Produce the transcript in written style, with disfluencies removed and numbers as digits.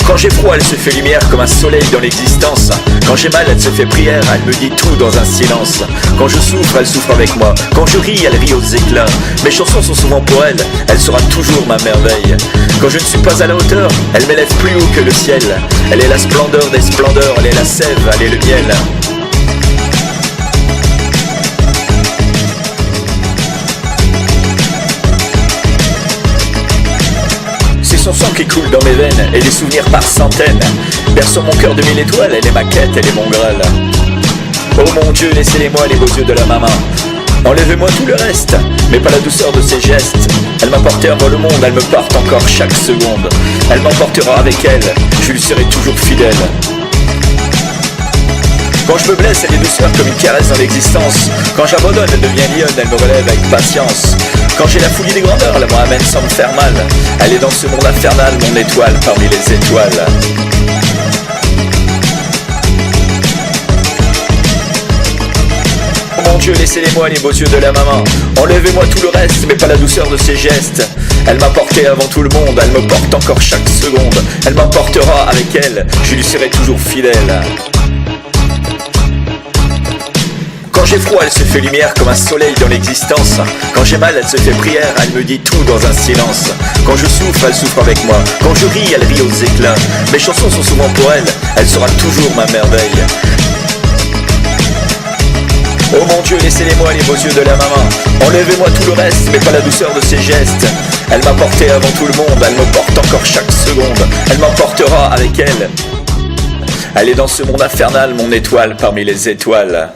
Quand j'ai froid, elle se fait lumière comme un soleil dans l'existence. Quand j'ai mal, elle se fait prière, elle me dit tout dans un silence. Quand je souffre, elle souffre avec moi. Quand je ris, elle rit aux éclats. Mes chansons sont souvent pour elle, elle sera toujours ma merveille. Quand je ne suis pas à la hauteur, elle m'élève plus haut que le ciel. Elle est la splendeur des splendeurs, elle est la sève, elle est le miel. C'est son sang qui coule dans mes veines et des souvenirs par centaines. Berçant mon cœur de 1000 étoiles, elle est ma quête, elle est mon graal. Oh mon Dieu, laissez-les-moi les beaux yeux de la maman. Enlevez-moi tout le reste, mais pas la douceur de ses gestes. Elle m'a porté avant le monde, elle me porte encore chaque seconde. Elle m'emportera avec elle, je lui serai toujours fidèle. Quand je me blesse, elle est douceur comme une caresse dans l'existence. Quand j'abandonne, elle devient lionne, elle me relève avec patience. Quand j'ai la folie des grandeurs, elle me ramène sans me faire mal. Elle est dans ce monde infernal, mon étoile parmi les étoiles. Oh mon Dieu, laissez-les-moi les beaux yeux de la maman. Enlevez-moi tout le reste, mais pas la douceur de ses gestes. Elle m'a porté avant tout le monde, elle me porte encore chaque seconde. Elle m'emportera avec elle, je lui serai toujours fidèle. Quand j'ai froid, elle se fait lumière comme un soleil dans l'existence. Quand j'ai mal, elle se fait prière, elle me dit tout dans un silence. Quand je souffre, elle souffre avec moi. Quand je ris, elle rit aux éclats. Mes chansons sont souvent pour elle, elle sera toujours ma merveille. Oh mon Dieu, laissez-les-moi les beaux yeux de la maman. Enlevez-moi tout le reste, mais pas la douceur de ses gestes. Elle m'a porté avant tout le monde, elle me porte encore chaque seconde. Elle m'emportera avec elle. Elle est dans ce monde infernal, mon étoile parmi les étoiles.